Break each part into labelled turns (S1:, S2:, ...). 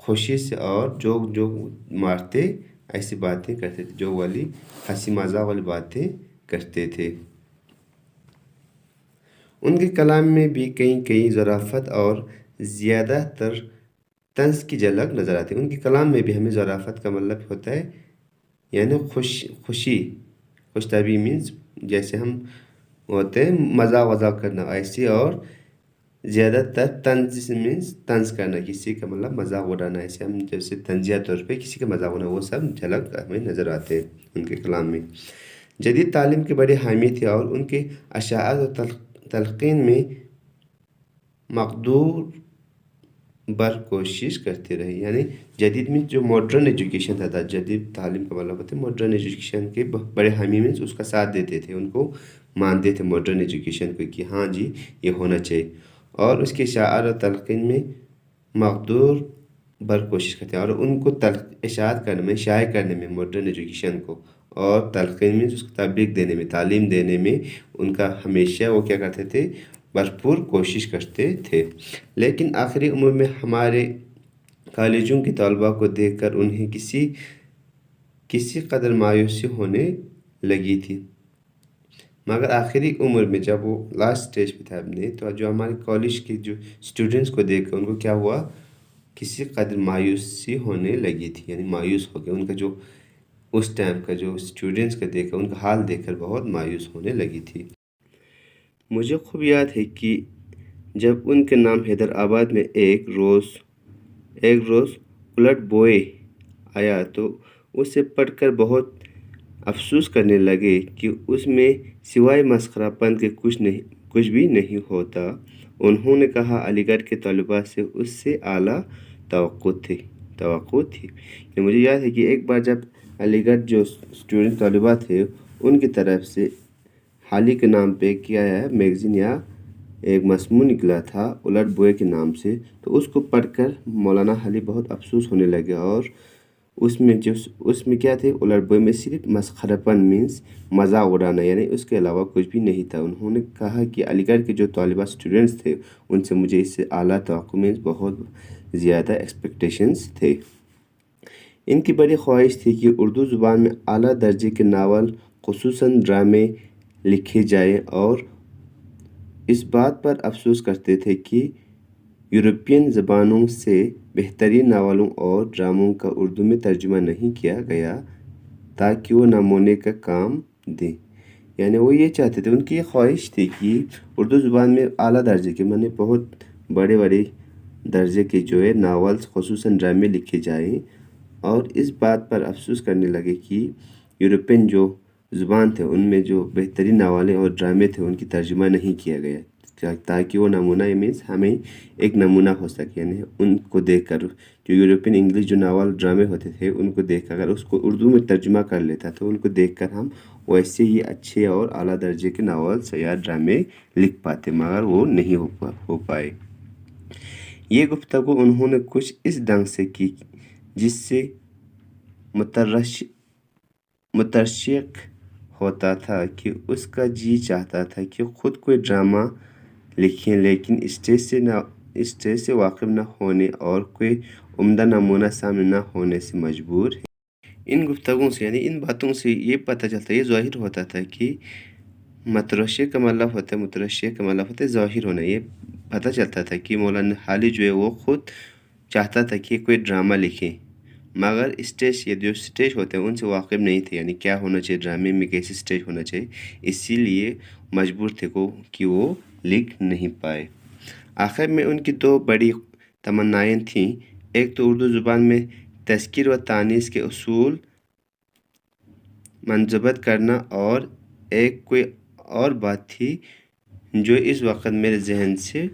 S1: خوشی سے اور جوک مارتے ایسی باتیں کرتے تھے، جو والی ہنسی مذاق والی باتیں کرتے تھے۔ ان کے کلام میں بھی کئی ظرافت اور زیادہ تر طنز کی جھلک نظر آتی ہے۔ ان کے کلام میں بھی ہمیں ظرافت کا مطلب ہوتا ہے یعنی خوش طبعی مینس جیسے ہم ہوتے ہیں مذاق کرنا ایسی، اور زیادہ تر طنز مینس طنز کرنا، کسی کا مطلب مذاق اڑانا، ایسے ہم جیسے طنزیہ طور پہ کسی کا مذاق اڑانا، وہ سب جھلک ہمیں نظر آتے ہیں ان کے کلام میں۔ جدید تعلیم کے بڑے حامی تھے اور ان کے اشاعت و تلقین میں مقدور بر کوشش کرتے رہے۔ یعنی جدید میں جو ماڈرن ایجوکیشن تھا، جدید تعلیم کا مطلب ہوتا ہے ماڈرن ایجوکیشن کے بڑے حامی میں اس کا ساتھ دیتے تھے، ان کو مانتے تھے ماڈرن ایجوکیشن کو کہ ہاں جی یہ ہونا چاہیے، اور اس کے اشاعت و تلقین میں مقدور بر کوشش کرتے ہیں، اور ان کو اشاعت کرنے میں، شائع کرنے میں ماڈرن ایجوکیشن کو، اور تلقین میں اس کو تبلیغ دینے میں، تعلیم دینے میں ان کا ہمیشہ وہ کیا کرتے تھے، بھرپور کوشش کرتے تھے۔ لیکن آخری عمر میں ہمارے کالجوں کے طلباء کو دیکھ کر انہیں کسی قدر مایوسی ہونے لگی تھی، مگر آخری عمر میں جب وہ لاسٹ سٹیج پہ تھا اپنے، تو جو ہمارے کالج کے جو اسٹوڈنٹس کو دیکھ کر ان کو کیا ہوا، کسی قدر مایوسی ہونے لگی تھی، یعنی مایوس ہو گئے، ان کا جو اس ٹائم کا جو اسٹوڈنٹس کا دیکھ کر ان کا حال دیکھ کر بہت مایوس ہونے لگی تھی۔ مجھے خوب یاد ہے کہ جب ان کے نام حیدرآباد میں ایک روز الٹ بوئے آیا تو اسے پڑھ کر بہت افسوس کرنے لگے کہ اس میں سوائے مسخرہ پن کے کچھ بھی نہیں ہوتا۔ انہوں نے کہا علی گڑھ کے طلباء سے اس سے اعلیٰ توقع تھی۔ مجھے یاد ہے کہ ایک بار جب علی گڑھ جو اسٹوڈنٹ طلباء تھے ان کی طرف سے حالی کے نام پہ کیا ہے میگزین یا ایک مضمون نکلا تھا الٹ بوئے کے نام سے، تو اس کو پڑھ کر مولانا حالی بہت افسوس ہونے لگے، اور اس میں کیا تھے، الٹ بوئے میں صرف مسخرہ پن مینس مذاق اڑانا، یعنی اس کے علاوہ کچھ بھی نہیں تھا۔ انہوں نے کہا کہ علی گڑھ کے جو طالبہ اسٹوڈنٹس تھے ان سے مجھے اس سے اعلیٰ توقع مینس بہت زیادہ ایکسپیکٹیشنز تھے۔ ان کی بڑی خواہش تھی کہ اردو زبان میں اعلیٰ درجے کے ناول خصوصاً ڈرامے لکھے جائیں، اور اس بات پر افسوس کرتے تھے کہ یورپین زبانوں سے بہترین ناولوں اور ڈراموں کا اردو میں ترجمہ نہیں کیا گیا تاکہ وہ نمونے کا کام دیں۔ یعنی وہ یہ چاہتے تھے، ان کی یہ خواہش تھی کہ اردو زبان میں اعلیٰ درجے کے معنی بہت بڑے درجے کے جو ہے ناولز خصوصاً ڈرامے لکھے جائیں، اور اس بات پر افسوس کرنے لگے کہ یورپین جو زبان تھے ان میں جو بہترین ناولیں اور ڈرامے تھے ان کی ترجمہ نہیں کیا گیا تاکہ وہ نمونہ مینس ہمیں ایک نمونہ ہو سکے، یعنی ان کو دیکھ کر جو یورپین انگلش جو ناول ڈرامے ہوتے تھے ان کو دیکھ کر اگر اس کو اردو میں ترجمہ کر لیتا تو ان کو دیکھ کر ہم ویسے ہی اچھے اور اعلیٰ درجے کے ناولز یا ڈرامے لکھ پاتے، مگر وہ نہیں ہو پائے۔ یہ گفتگو انہوں نے کچھ اس ڈھنگ سے کی جس سے مترشق ہوتا تھا کہ اس کا جی چاہتا تھا کہ خود کوئی ڈرامہ لکھیں، لیکن اسٹیج سے واقف نہ ہونے اور کوئی عمدہ نمونہ سامنے نہ ہونے سے مجبور ہے۔ ان گفتگوؤں سے یعنی ان باتوں سے یہ پتہ چلتا، یہ ظاہر ہوتا تھا کہ مترشق کا مطلب ہوتا ہے ظاہر ہونا۔ یہ پتہ چلتا تھا کہ مولانا حالی جو ہے وہ خود چاہتا تھا کہ کوئی ڈرامہ لکھیں، مگر جو سٹیج ہوتے ہیں ان سے واقف نہیں تھے، یعنی کیا ہونا چاہیے ڈرامے میں، کیسے سٹیج ہونا چاہیے، اسی لیے مجبور تھے کہ وہ لکھ نہیں پائے۔ آخر میں ان کی دو بڑی تمنائیں تھیں، ایک تو اردو زبان میں تذکیر و تانیث کے اصول منضبط کرنا، اور ایک کوئی اور بات تھی جو اس وقت میرے ذہن سے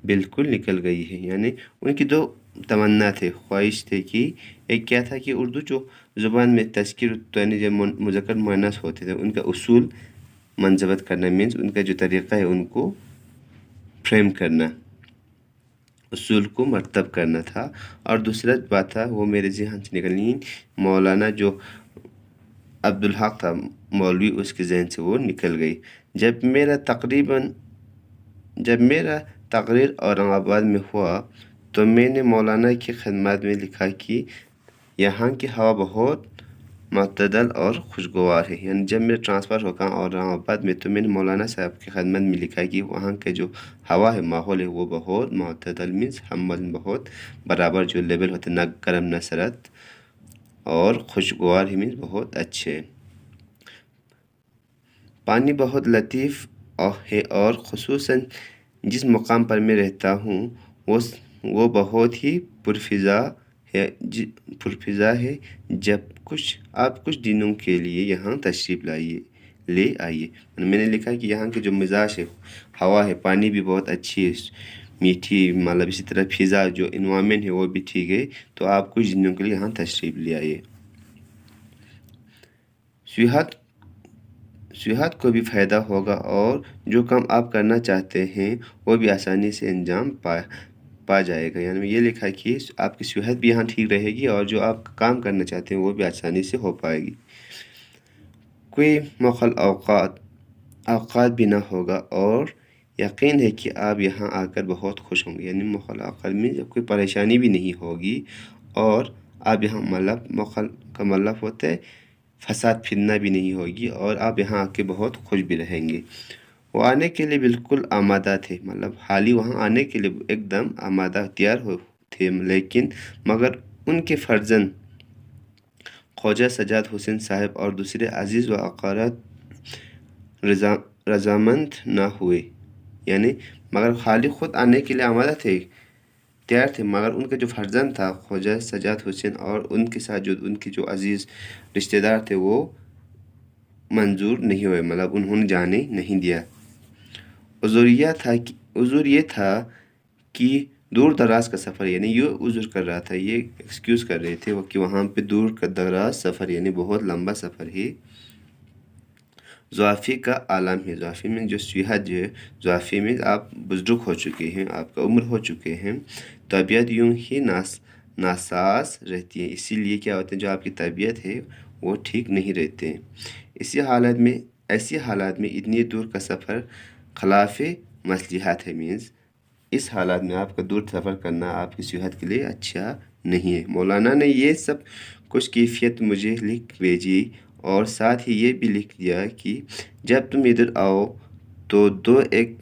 S1: بالکل نکل گئی ہے۔ یعنی ان کی دو تمنا تھے، خواہش تھے کہ ایک کیا تھا کہ اردو جو زبان میں تذکیر و تانیث جب مذکر مؤنث ہوتے تھے ان کا اصول منضبط کرنا مینس ان کا جو طریقہ ہے ان کو فریم کرنا، اصول کو مرتب کرنا تھا، اور دوسرا بات تھا وہ میرے ذہن سے نکلنی مولانا جو عبدالحق تھا مولوی، اس کے ذہن سے وہ نکل گئی۔ جب میرا تقریر اورنگ آباد میں ہوا تو میں نے مولانا کی خدمات میں لکھا کہ یہاں کی ہوا بہت معتدل اور خوشگوار ہے. یعنی جب میں ٹرانسفر ہو گیا اورنگ آباد میں تو میں نے مولانا صاحب کی خدمت میں لکھا کہ وہاں کے جو ہوا ہے ماحول ہے وہ بہت معتدل مینس ہم بہت برابر جو لیول ہوتے نہ گرم نہ سرد اور خوشگوار ہی مینس بہت اچھے. پانی بہت لطیف ہے اور خصوصاً جس مقام پر میں رہتا ہوں وہ بہت ہی پرفضا ہے. جب آپ کچھ دنوں کے لیے یہاں تشریف لے آئیے. میں نے لکھا کہ یہاں کے جو مزاج ہے ہوا ہے پانی بھی بہت اچھی ہے میٹھی مطلب اسی طرح فضا جو انوائرمنٹ ہے وہ بھی ٹھیک ہے تو آپ کچھ دنوں کے لیے یہاں تشریف لے آئیے. سیاحت کو بھی فائدہ ہوگا اور جو کام آپ کرنا چاہتے ہیں وہ بھی آسانی سے انجام پا جائے گا. یعنی یہ لکھا کہ آپ کی صحت بھی یہاں ٹھیک رہے گی اور جو آپ کام کرنا چاہتے ہیں وہ بھی آسانی سے ہو پائے گی. کوئی مخل اوقات بھی نہ ہوگا اور یقین ہے کہ آپ یہاں آ کر بہت خوش ہوں گے. یعنی مخل اوقات میں کوئی پریشانی بھی نہیں ہوگی اور آپ یہاں مخل کا مطلب ہوتا ہے فساد فتنہ بھی نہیں ہوگی اور آپ یہاں آ کے بہت خوش بھی رہیں گے. وہ آنے کے لیے بالکل آمادہ تھے مطلب حالی وہاں آنے کے لیے ایک دم آمادہ تیار تھے لیکن مگر ان کے فرزند خواجہ سجاد حسین صاحب اور دوسرے عزیز و اقارب رضامند نہ ہوئے. یعنی مگر خالی خود آنے کے لیے آمادہ تھے تیار تھے مگر ان کا جو فرزند تھا خواجہ سجاد حسین اور ان کے ساتھ جو ان کے جو عزیز رشتہ دار تھے وہ منظور نہیں ہوئے مطلب انہوں نے جانے نہیں دیا. عذر یہ تھا کہ دور دراز کا سفر یعنی یہ عذر کر رہا تھا یہ ایکسکیوز کر رہے تھے کہ وہاں پہ دور کا دراز سفر یعنی بہت لمبا سفر ہے. ضعفی کا عالم ہے. ضعفی میں جو صحت جو ہے ضعفی میں آپ بزرگ ہو چکے ہیں آپ کا عمر ہو چکے ہیں طبیعت یوں ہی ناساز رہتی ہے. اسی لیے کیا ہوتا ہے جو آپ کی طبیعت ہے وہ ٹھیک نہیں رہتے ہیں. ایسی حالات میں اتنی دور کا سفر خلاف مصلحت ہے مینس اس حالات میں آپ کا دور سفر کرنا آپ کی صحت کے لیے اچھا نہیں ہے. مولانا نے یہ سب کچھ کیفیت مجھے لکھ بھیجی اور ساتھ ہی یہ بھی لکھ دیا کہ جب تم ادھر آؤ تو ایک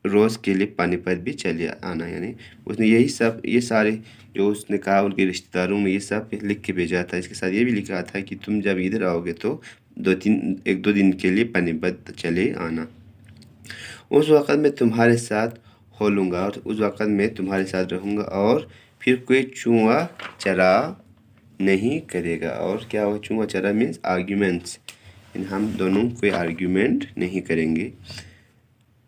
S1: روز کے لیے پانی پت بھی چلے آنا. یعنی اس نے یہ سارے جو اس نے کہا ان کے رشتہ داروں میں یہ سب لکھ کے بھیجا تھا. اس کے ساتھ یہ بھی لکھا تھا کہ تم جب ادھر آؤ گے تو 1-2 دن کے لیے پانی پت چلے آنا. اس وقت میں تمہارے ساتھ ہو لوں گا اور اس وقت میں تمہارے ساتھ رہوں گا اور پھر کوئی چونوا چرا نہیں کرے گا. اور کیا ہو چونوا چرا مینس آرگیومنٹس یعنی ہم دونوں کوئی آرگیومنٹ نہیں کریں گے.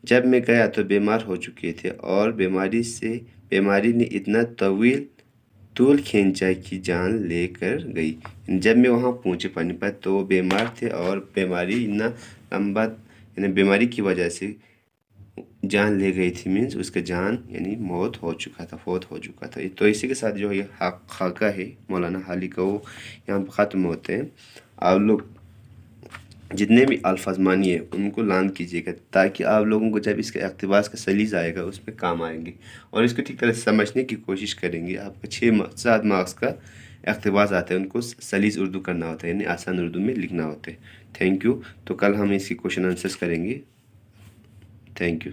S1: جب میں گیا تو بیمار ہو چکے تھے اور بیماری نے اتنا طول کھینچا کہ جان لے کر گئی. جب میں وہاں پہنچے پانی پت تو وہ بیمار تھے اور بیماری اتنا لمبا یعنی بیماری کی وجہ سے جان لے گئی تھی مینس اس کا جان یعنی فوت ہو چکا تھا. تو اسی کے ساتھ جو یہ خاکہ ہے مولانا حالی کا وہ یہاں پہ ختم ہوتے ہیں. آپ لوگ جتنے بھی الفاظ مانیے ان کو لان کیجیے گا تاکہ آپ لوگوں کو جب اس کا اقتباس کا سلیز آئے گا اس پہ کام آئیں گے اور اس کو ٹھیک طرح سے سمجھنے کی کوشش کریں گے. آپ کا 6-7 مارکس کا اقتباس آتا ہے ان کو سلیز اردو کرنا ہوتا ہے یعنی آسان اردو میں لکھنا ہوتا ہے. Thank you. تو کل ہم اس کی کوشچن آنسرس کریں گے. Thank you.